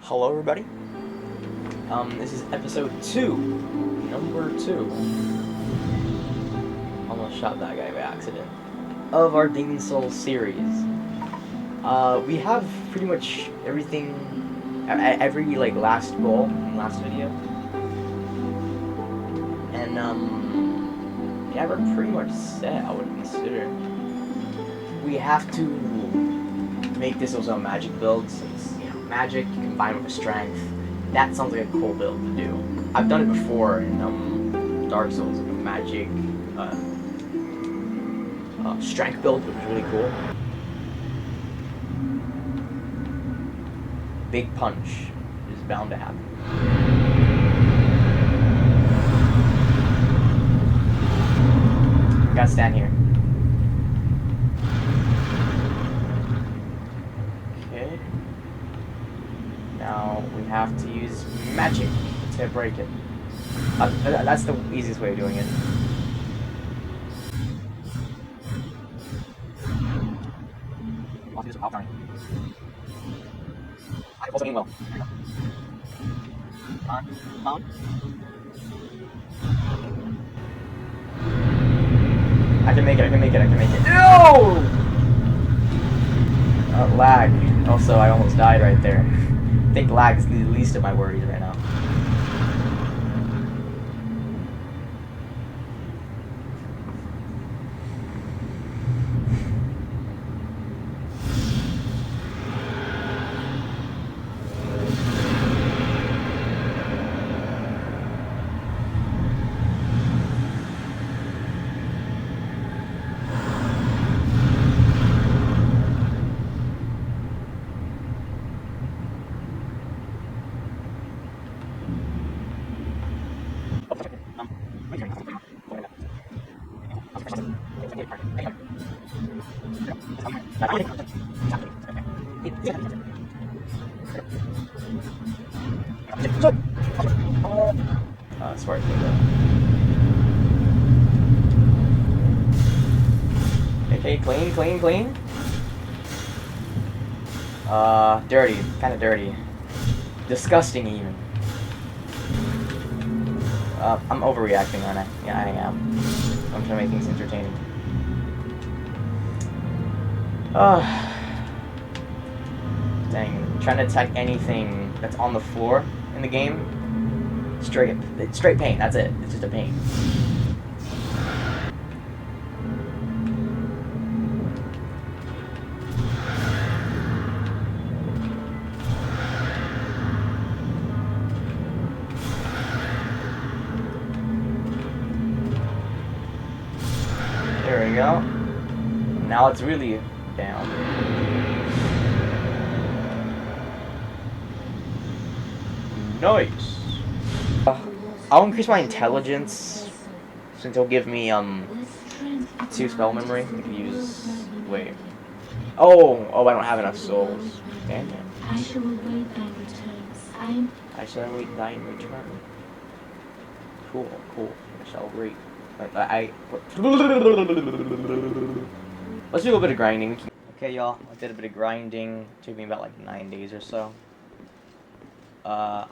Hello everybody. This is episode 2, number 2. Almost shot that guy by accident. Of our Demon Souls series. We have pretty much everything, every last goal in the last video. And yeah, we're pretty much set, I would consider. We have to make this also a magic build, since magic combined with strength. That sounds like a cool build to do. I've done it before in Dark Souls, like a magic strength build, which was really cool. Big punch is bound to happen. We gotta stand here. Okay. Now we have to use magic to break it. That's the easiest way of doing it. I'll do this without dying. I'm also aiming well. There you go. Come on. I can make it. No! Lag. Also, I almost died right there. I think lag is the least of my worries right now. Smart thing though. Okay, clean. Dirty. Kinda dirty. Disgusting even. I'm overreacting, aren't I? Yeah, I am. I'm trying to make things entertaining. Dang. Trying to attack anything that's on the floor in the game. Straight pain, that's it. It's just a pain. There we go. Now it's really down. Nice. I'll increase my intelligence, since it'll give me 2 spell memory. I can use. Wait. Oh, I don't have enough souls. Damn it. I shall await thy returns. I shall await thine return. Cool. I shall wait. Let's do a little bit of grinding. Okay, y'all. I did a bit of grinding. It took me about like 9 days or so.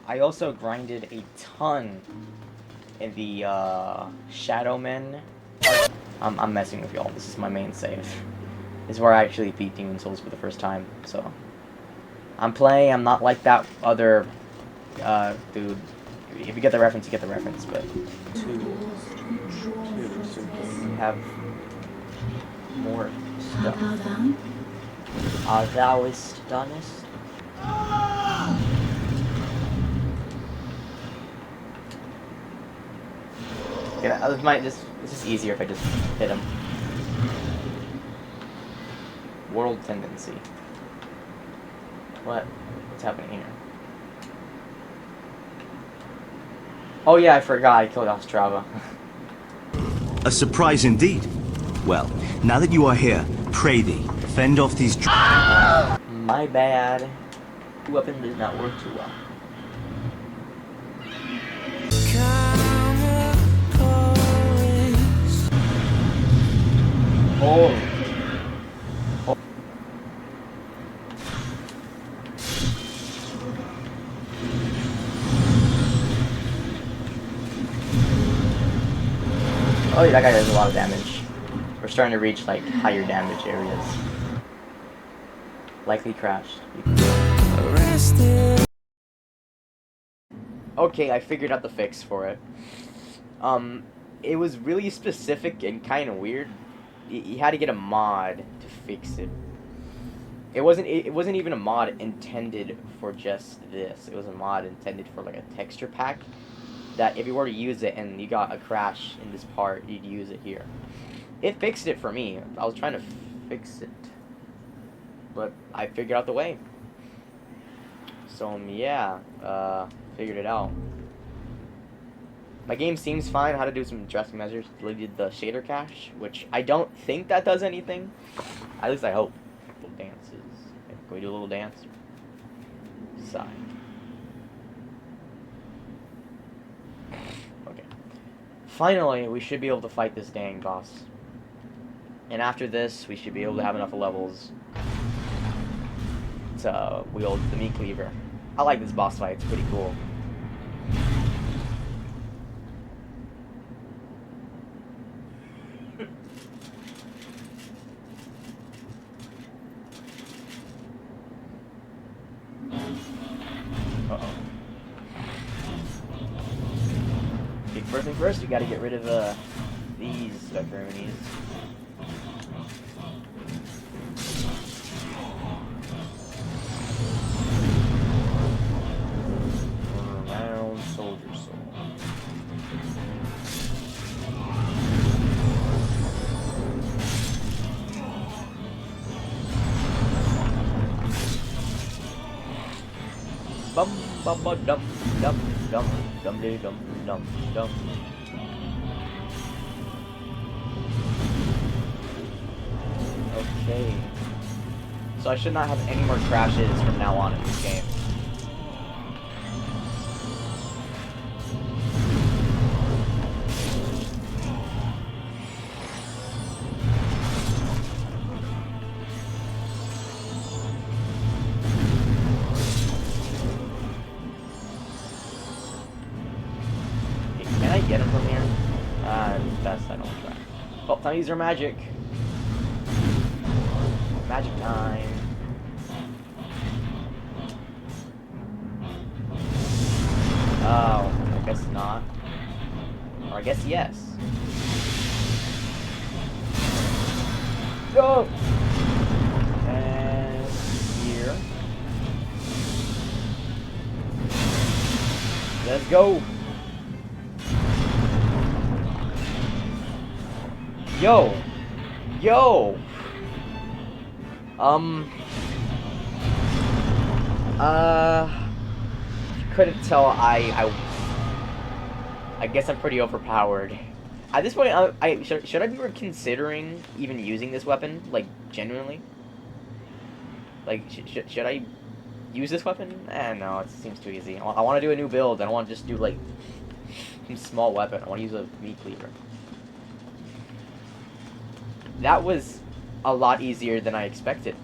I also grinded a ton in the Shadowmen. I'm messing with y'all. This is my main save. This is where I actually beat Demon Souls for the first time. So I'm not like that other dude. If you get the reference, you get the reference. But two. So we have more stuff. Thouist donest. It's just easier if I just hit him. World tendency. What's happening here? Oh yeah, I forgot I killed Ostrava. A surprise indeed. Well, now that you are here, pray thee, fend off these My bad. Weapon does not work too well. Oh. Oh, yeah, that guy does a lot of damage. We're starting to reach, like, higher damage areas. Likely crashed. Okay, I figured out the fix for it. It was really specific and kind of weird. You had to get a mod to fix it. It wasn't even a mod intended for just this. It was a mod intended for like a texture pack that if you were to use it and you got a crash in this part, you'd use it here. It fixed it for me. I was trying to fix it, but I figured out the way. So yeah, figured it out. My game seems fine. I had to do some drastic measures. Deleted the shader cache, which I don't think that does anything. At least I hope. Little dances. Can we do a little dance? Sigh. Okay. Finally, we should be able to fight this dang boss. And after this, we should be able to have enough levels to wield the meat cleaver. I like this boss fight. It's pretty cool. Uh-oh. Okay, first thing first, you gotta get rid of these Vectorinies. Around Soldier Soul. Bum bum bum dum dum dum dum dum dum dum dum. Okay. So I should not have any more crashes from now on in this game. Can I get him from here? Best I don't try. Well, time to use our magic. Magic time. Oh, I guess not. Or I guess yes. Go! And here. Let's go! Yo! Yo! Couldn't tell, I guess I'm pretty overpowered. At this point, should I be considering even using this weapon? Like, genuinely? Like, should I use this weapon? No, it seems too easy. I want to do a new build. I don't want to just do, like, some small weapon. I want to use a meat cleaver. That was a lot easier than I expected.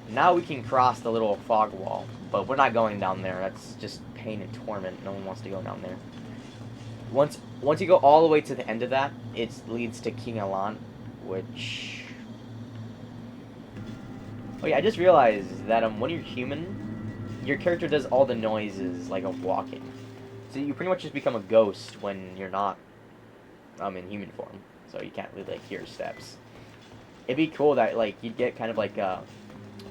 Now we can cross the little fog wall, but we're not going down there. That's just pain and torment. No one wants to go down there. Once you go all the way to the end of that, it leads to King Allant, which... Oh yeah, I just realized that when you're human, your character does all the noises like of walking. So you pretty much just become a ghost when you're not in human form. So you can't really like hear steps. It'd be cool that like you'd get kind of like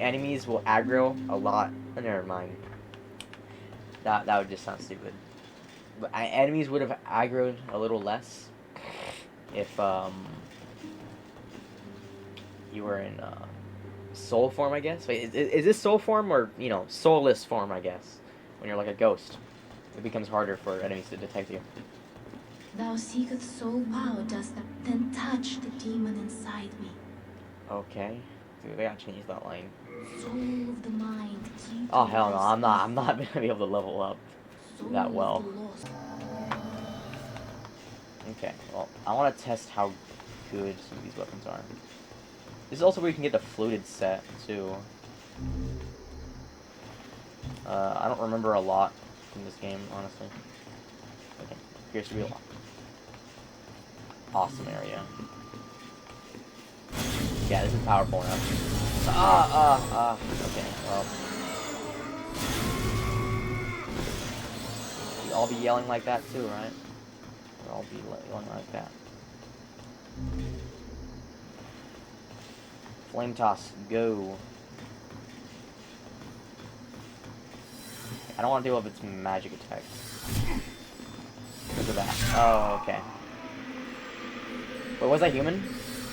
enemies will aggro a lot. Oh, never mind. That would just sound stupid. But enemies would have aggroed a little less if you were in soul form, I guess. Wait, is this soul form or soulless form? I guess when you're like a ghost, it becomes harder for enemies to detect you. Thou seekest soul power, dost thou? Then touch the demon inside me. Okay. Dude, they gotta change that line. Soul of the mind. Oh hell no, I'm not gonna be able to level up that well. Okay, well, I want to test how good some of these weapons are. This is also where you can get the fluted set too. I don't remember a lot from this game, honestly. Okay. appears to be a awesome area. Yeah, this is powerful enough. Okay, well. You all be yelling like that too, right? We'll all be yelling like that. Flame toss, go. I don't want to deal with its magic attacks. Look at that. Oh, okay. Wait, was I human?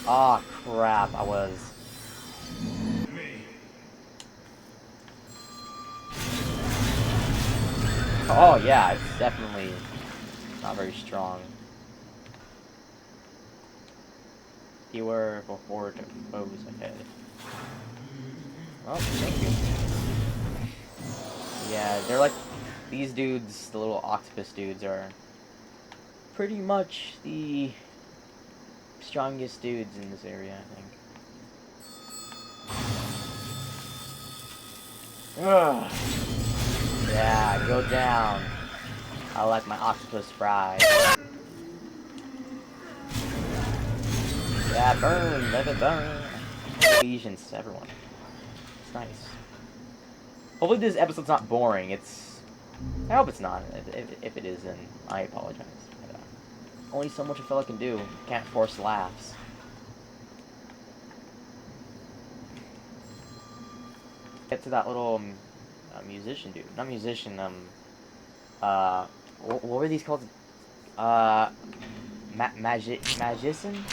Ah, oh, crap, I was. Oh, yeah, it's definitely not very strong. Beware of a horde of foes ahead. Oh, thank you. Yeah, they're like, these dudes, the little octopus dudes, are pretty much the strongest dudes in this area, I think. Ugh. Yeah, go down. I like my octopus fries. Yeah, burn, let it burn. Allegiance to everyone. It's nice. Hopefully this episode's not boring. I hope it's not. If it is, then I apologize. But, only so much a fella can do. Can't force laughs. Get to that little musician dude. Not musician. What were these called? Magician?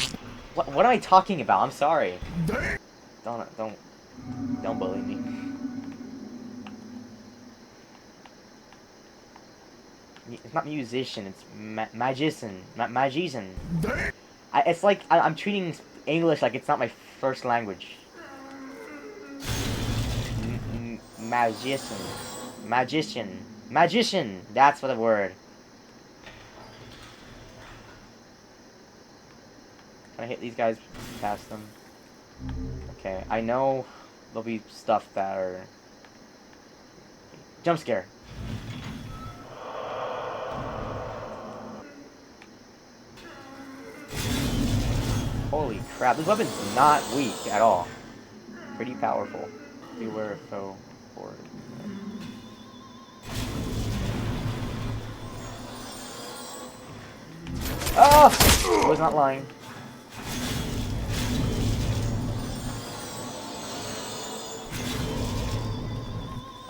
What am I talking about? I'm sorry. Don't bully me. It's not musician. It's magician. Magician. It's like I'm treating English like it's not my first language. Magician. That's what the word. Can I hit these guys past them? Okay, I know there'll be stuff that are... Jump scare. Holy crap, this weapon's not weak at all. Pretty powerful. Beware of foe horde. Oh! I was not lying.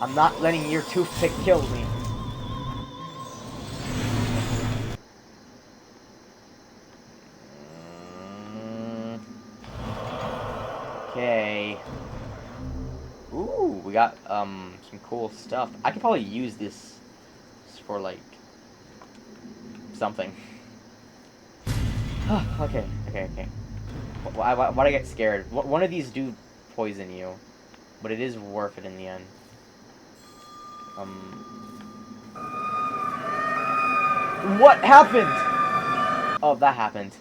I'm not letting your toothpick kill me. Okay. Ooh, we got some cool stuff. I could probably use this for like something. Okay. Why do I get scared? One of these do poison you, but it is worth it in the end. What happened? Oh, that happened.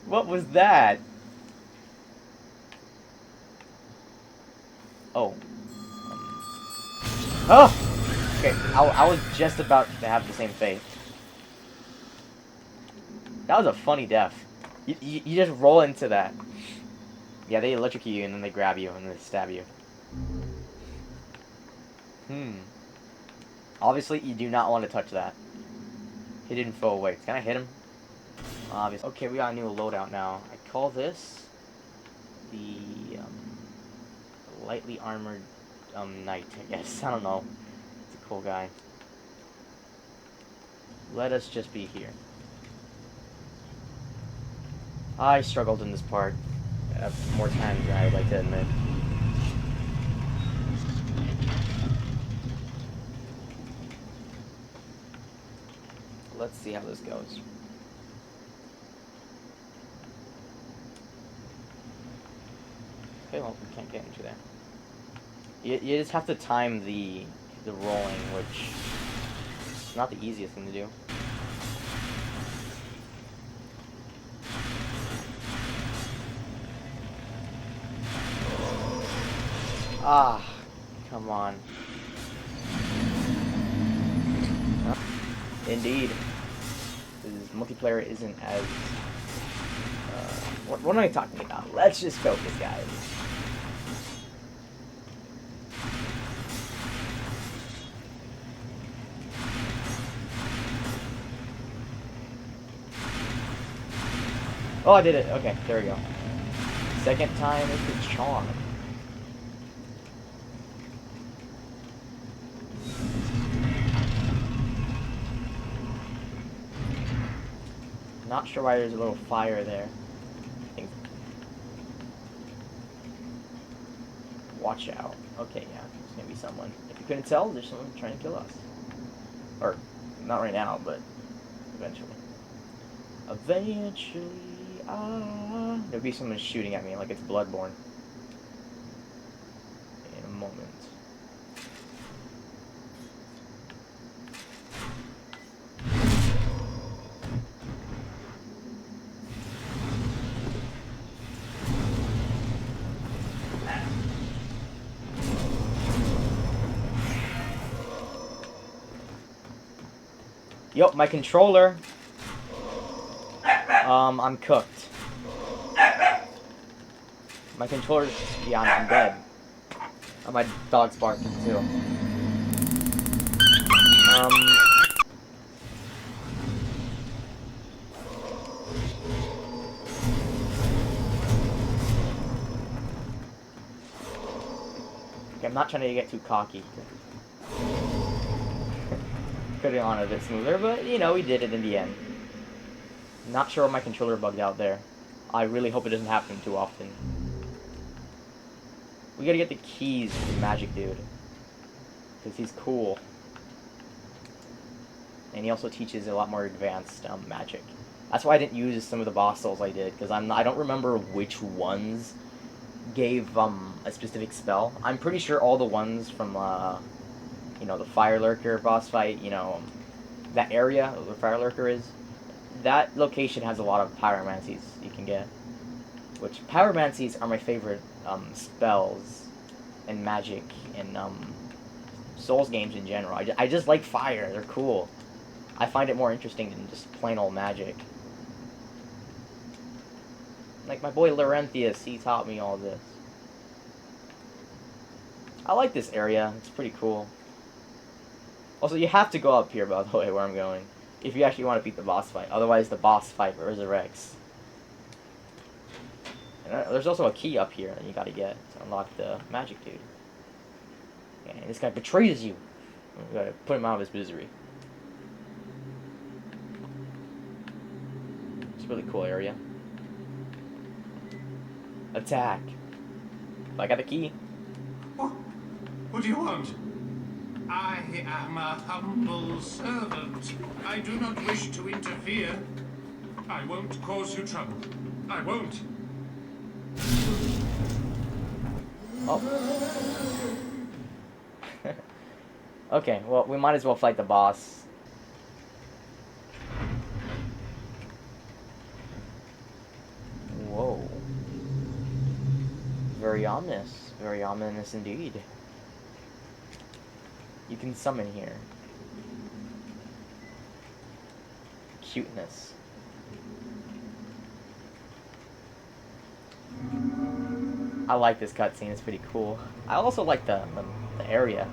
What was that? Oh. Oh! Okay, I was just about to have the same fate. That was a funny death. You just roll into that. Yeah, they electrocute you and then they grab you and then they stab you. Obviously, you do not want to touch that. Hidden foe awaits. Can I hit him? Obviously. Okay, we got a new loadout now. I call this the lightly armored knight, I guess. I don't know. It's a cool guy. Let us just be here. I struggled in this part more times than I would like to admit. Let's see how this goes. Okay, well, we can't get into there. You just have to time the rolling, which is not the easiest thing to do. Ah, come on. Indeed. Because multiplayer isn't as... what am I talking about? Let's just focus, guys. Oh, I did it. Okay, there we go. Second time is the charm. Not sure why there's a little fire there. I think. Watch out. Okay, yeah, there's gonna be someone. If you couldn't tell, there's someone trying to kill us. Or, not right now, but eventually. Eventually, there'll be someone shooting at me like it's Bloodborne. In a moment. Yup, my controller. I'm cooked. My controller's... yeah, I'm dead. Oh, my dog's barking too. Okay, I'm not trying to get too cocky. Could have gone a bit smoother, but, you know, we did it in the end. Not sure why my controller bugged out there. I really hope it doesn't happen too often. We gotta get the keys to the magic dude. Because he's cool. And he also teaches a lot more advanced magic. That's why I didn't use some of the boss souls I did, because I don't remember which ones gave a specific spell. I'm pretty sure all the ones from you know, the Fire Lurker boss fight, you know, that area where the Fire Lurker is, that location has a lot of pyromancies you can get. Which, pyromancies are my favorite spells and magic in Souls games in general. I just like fire, they're cool. I find it more interesting than just plain old magic. Like my boy Laurentius, he taught me all this. I like this area, it's pretty cool. Also, you have to go up here, by the way, where I'm going, if you actually want to beat the boss fight. Otherwise, the boss fight resurrects. And there's also a key up here that you gotta get to unlock the magic dude. And this guy betrays you. You gotta put him out of his misery. It's a really cool area. Attack. I got the key. What do you want? I am a humble servant. I do not wish to interfere. I won't cause you trouble. I won't. Oh. Okay, well, we might as well fight the boss. Whoa. Very ominous. Very ominous indeed. You can summon here. Cuteness. I like this cutscene, it's pretty cool. I also like the area.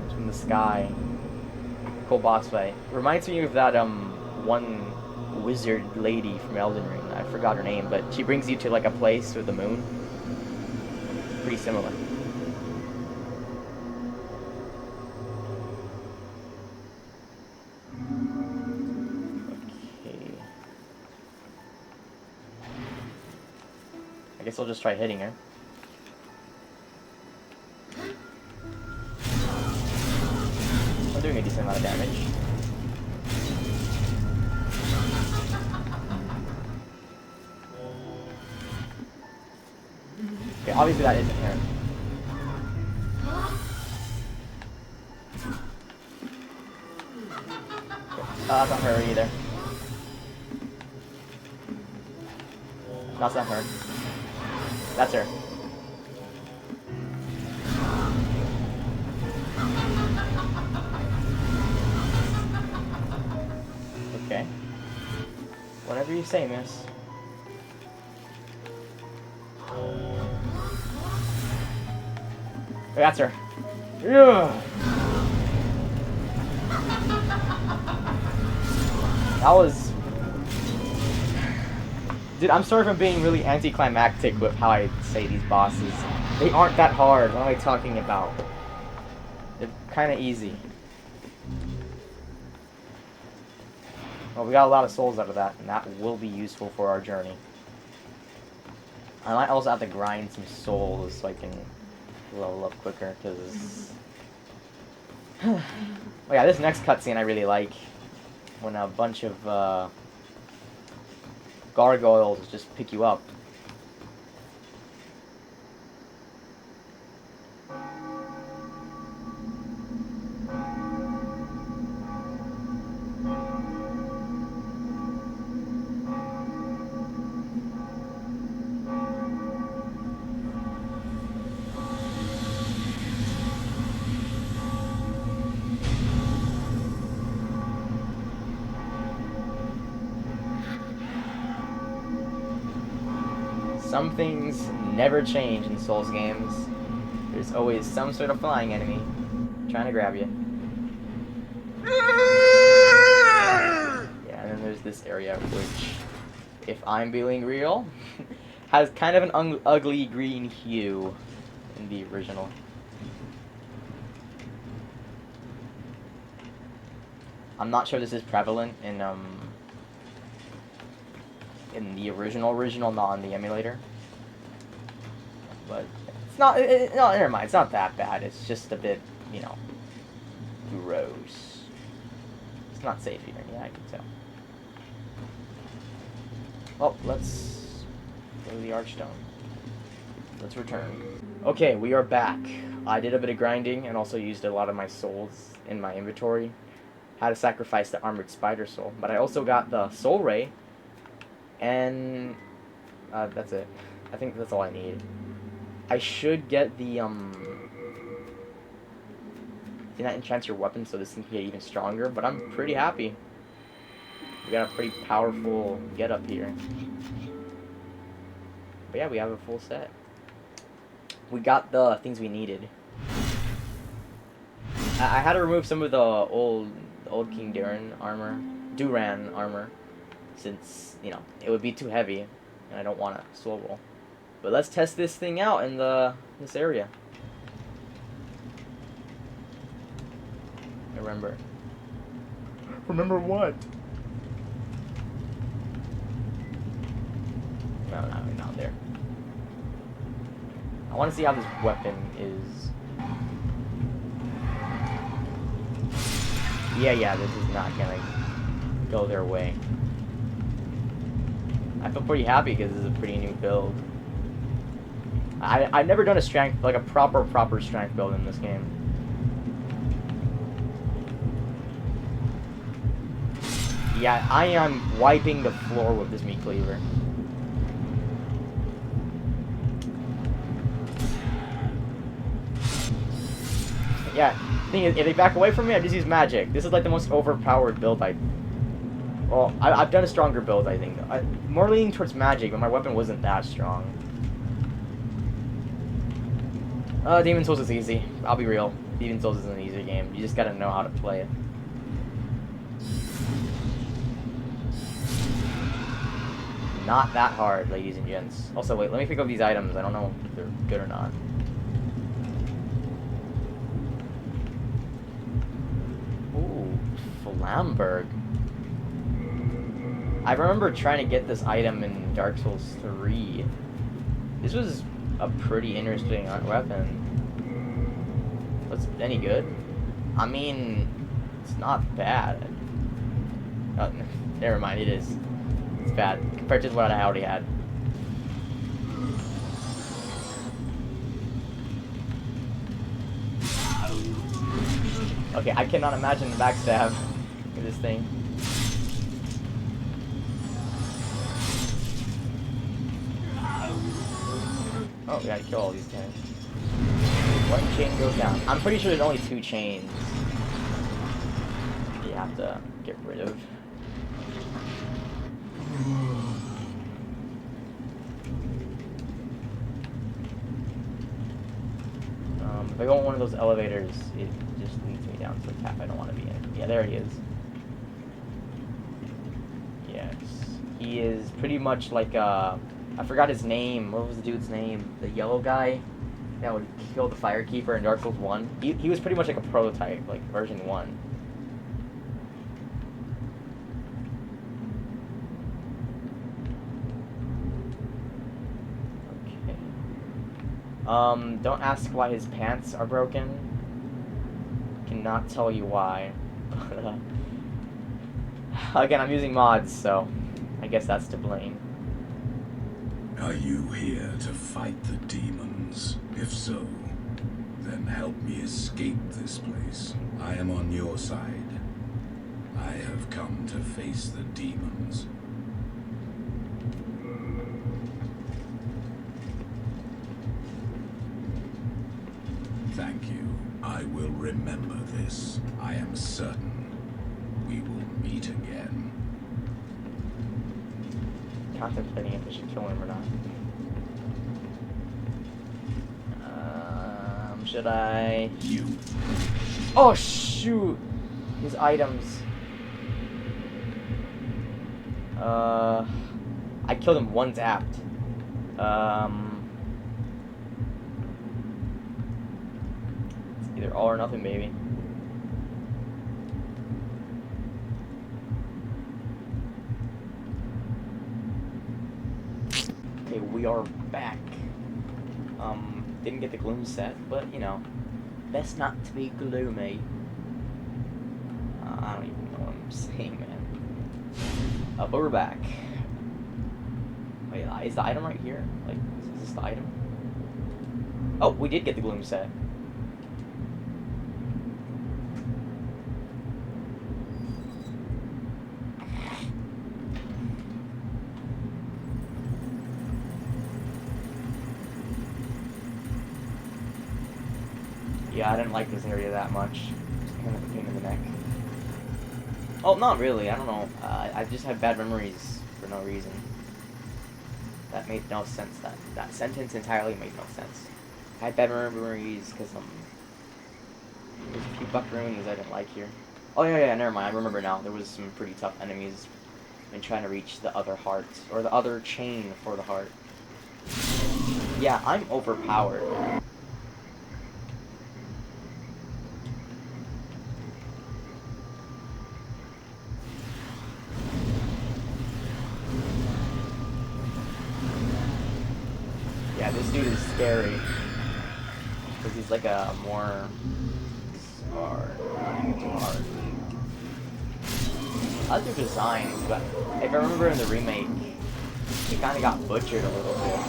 It's from the sky. Cool boss fight. Reminds me of that one wizard lady from Elden Ring. I forgot her name, but she brings you to like a place with the moon. Pretty similar. Okay. I guess I'll just try hitting her. I'm doing a decent amount of damage. Okay, obviously that isn't her. That's not her either. That's not her. That's her. Whatever you say, miss. Hey, that's her. Yeah. That was... Dude, I'm sorry for being really anticlimactic with how I say these bosses. They aren't that hard. What am I talking about? They're kind of easy. Well, we got a lot of souls out of that, and that will be useful for our journey. I might also have to grind some souls so I can level up quicker, because... Oh yeah, this next cutscene I really like. When a bunch of gargoyles just pick you up. Some things never change in Souls games. There's always some sort of flying enemy trying to grab you. Yeah, and then there's this area which, if I'm being real, has kind of an ugly green hue in the original. I'm not sure this is prevalent in the original, not in the emulator. But it's not. No, never mind. It's not that bad. It's just a bit, you know, gross. It's not safe here. Yeah, I can tell. Well, let's go to the Archstone. Let's return. Okay, we are back. I did a bit of grinding and also used a lot of my souls in my inventory. Had to sacrifice the Armored Spider Soul, but I also got the Soul Ray. And that's it. I think that's all I need. I should get the do not enchant your weapon so this thing can get even stronger, but I'm pretty happy. We got a pretty powerful getup here. But yeah, we have a full set. We got the things we needed. I had to remove some of the old King Duran armor, since, you know, it would be too heavy, and I don't want to swivel. But let's test this thing out in this area. Remember what? No, not there. I want to see how this weapon is. Yeah, this is not gonna go their way. I feel pretty happy because this is a pretty new build. I've never done a strength, like a proper strength build in this game. Yeah, I am wiping the floor with this meat cleaver. Yeah, thing is, if they back away from me, I just use magic. This is like the most overpowered build Well, I've done a stronger build, I think. More leaning towards magic, but my weapon wasn't that strong. Demon's Souls is easy. I'll be real. Demon's Souls is an easy game. You just gotta know how to play it. Not that hard, ladies and gents. Also, wait, let me pick up these items. I don't know if they're good or not. Ooh, Flamberg. I remember trying to get this item in Dark Souls 3. This was a pretty interesting weapon. Was it any good? I mean, it's not bad. Oh, never mind, it is. It's bad compared to what I already had. Okay, I cannot imagine the backstab with this thing. Oh, we gotta kill all these guys. One chain goes down. I'm pretty sure there's only 2 chains you have to get rid of. If I go on one of those elevators, it just leads me down to a path I don't want to be in. Yeah, there he is. Yes. He is pretty much like, I forgot his name. What was the dude's name? The yellow guy that would kill the Firekeeper in Dark Souls 1. He was pretty much like a prototype, like version 1. Don't ask why his pants are broken. Cannot tell you why. Again, I'm using mods, so I guess that's to blame. Are you here to fight the demons? If so, then help me escape this place. I am on your side. I have come to face the demons. Thank you. I will remember this. I am certain we will meet again. Contemplating if I should kill him or not. Should I? You. Oh shoot! His items. I killed him one tapped. It's either all or nothing, baby. Okay, we are back. Didn't get the gloom set, but you know, best not to be gloomy. I don't even know what I'm saying, man. But we're back. Wait, is the item right here? Like, is this the item? Oh, we did get the gloom set. Yeah, I didn't like this area that much. It's kind of a pain in the neck. Oh, not really. I don't know. I just have bad memories for no reason. That made no sense. That sentence entirely made no sense. I had bad memories because there's a few buckaroonies I didn't like here. Oh yeah, never mind. I remember now. There was some pretty tough enemies when trying to reach the other heart or the other chain for the heart. Yeah, I'm overpowered. Yeah, this dude is scary. Because he's like a more hard. Too hard. I like their designs, but if I remember in the remake, it kind of got butchered a little bit.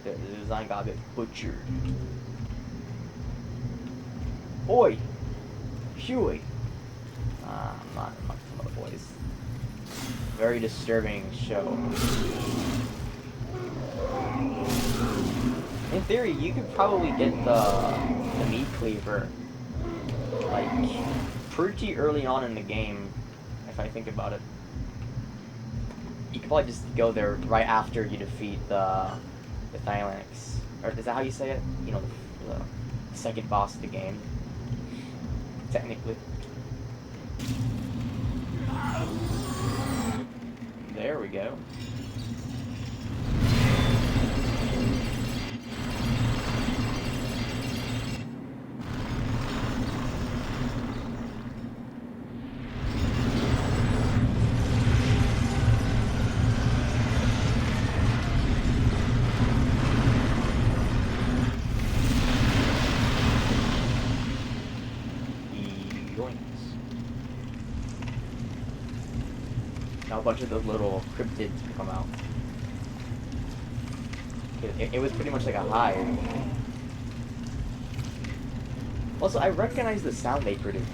The design got a bit butchered. Oi! Huey! I'm not some other boys. Very disturbing show. In theory, you could probably get the meat cleaver like pretty early on in the game, if I think about it. You could probably just go there right after you defeat the Thylanix. Or is that how you say it? You know, the second boss of the game. Technically. There we go. Now a bunch of those little cryptids come out. It was pretty much like a hive. Also, I recognize the sound they produced.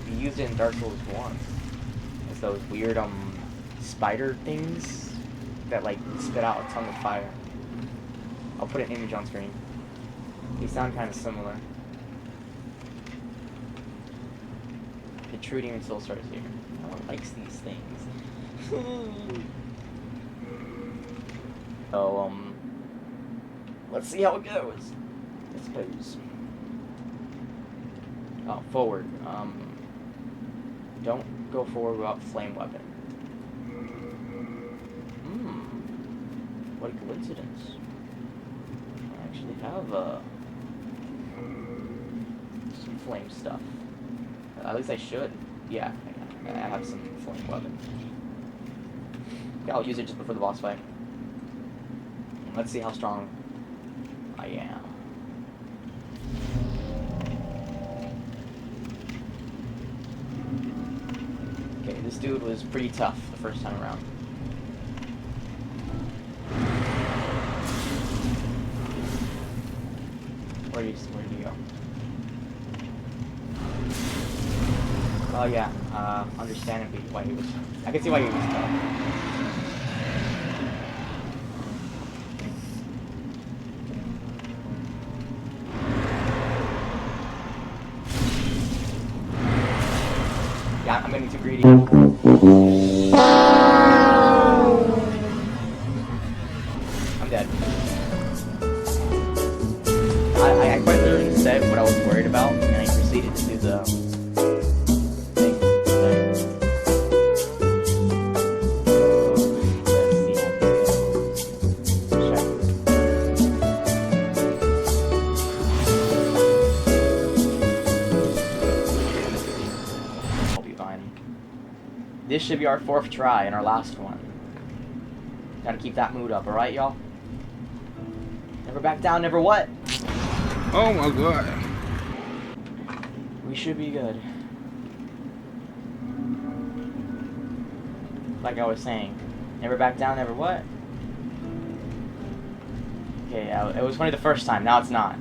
We used it in Dark Souls 1. It's those weird spider things that like spit out a ton of fire. I'll put an image on screen. They sound kind of similar. The true demon soul starts here. No one likes these things. So, Let's see how it goes. I suppose. Oh, forward. Don't go forward without flame weapon. What a coincidence. I actually have some flame stuff. At least I should. Yeah, I have some flame weapon. Yeah, I'll use it just before the boss fight. Let's see how strong I am. Okay, this dude was pretty tough the first time around. Where did he go? Oh yeah, understandably why he was. I can see why he was tough. Yeah, I'm getting too greedy. I'm dead. I quite literally said what I was worried about, and I proceeded to do the thing. I'll be fine. This should be our 4th try and our last one. Gotta keep that mood up, alright, y'all? Never back down, never what? Oh my god. We should be good. Like I was saying. Never back down, never what? Okay, it was funny the first time, now it's not.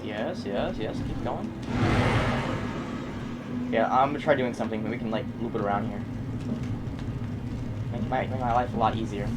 Yes, keep going. Yeah, I'm gonna try doing something, we can like loop it around here. Make my life a lot easier.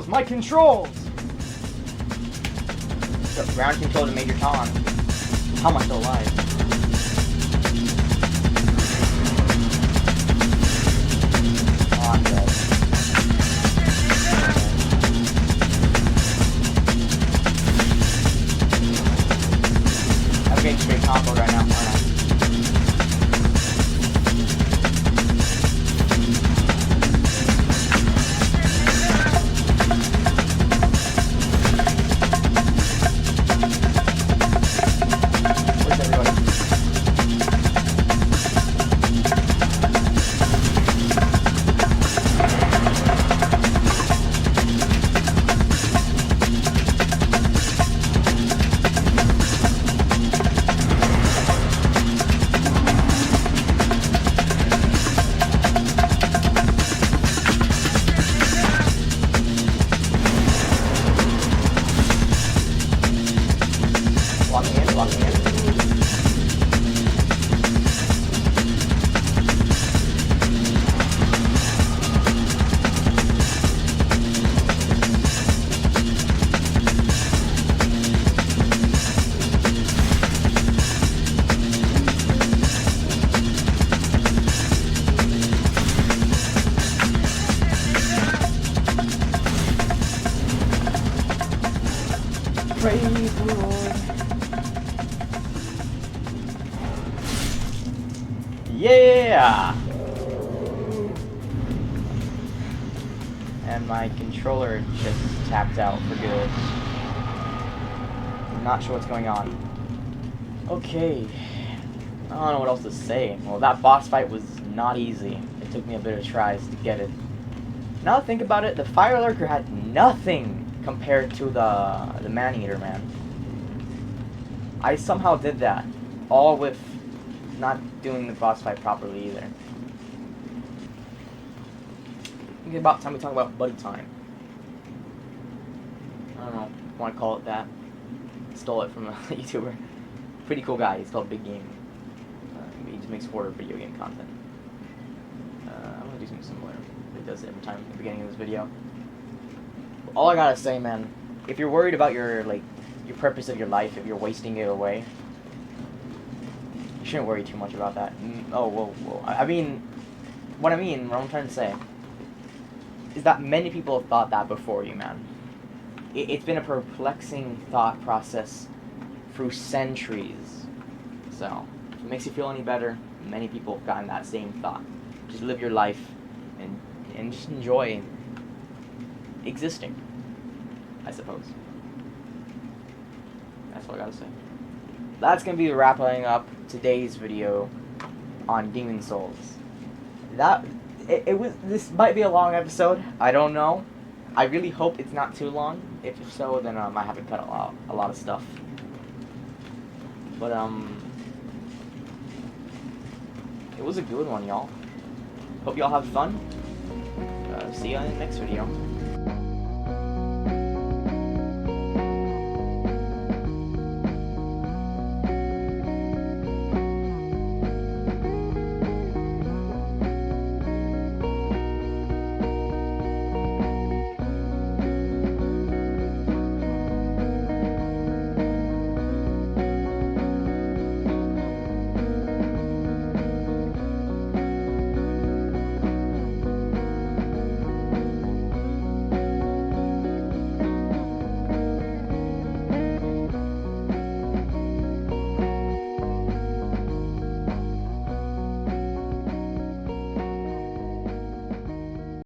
My controls! The ground control to Major Tom. How am I still alive? Oh, I'm dead. I'm getting straight combo right now, aren't I? Locking in. Praise the Lord. Yeah! And my controller just tapped out for good. I'm not sure what's going on. Okay. I don't know what else to say. Well, that boss fight was not easy. It took me a bit of tries to get it. Now that I think about it, the Fire Lurker had nothing compared to the Man-Eater, man. I somehow did that, all with not doing the boss fight properly either. I think about time we talk about buddy time. I don't know, want to call it that. Stole it from a YouTuber. Pretty cool guy. He's called Big Game. He just makes horror video game content. I'm gonna do something similar. He does it every time at the beginning of this video. All I gotta say, man, if you're worried about your purpose of your life, if you're wasting it away, you shouldn't worry too much about that. Oh, whoa. I mean, what I'm trying to say is that many people have thought that before you, man. It's been a perplexing thought process through centuries. So, if it makes you feel any better, many people have gotten that same thought. Just live your life and just enjoy existing, I suppose. That's all I gotta say. That's gonna be wrapping up today's video on Demon Souls. This might be a long episode. I don't know. I really hope it's not too long. If so, then I have to cut out a lot of stuff. But it was a good one, y'all. Hope y'all have fun. See you in the next video.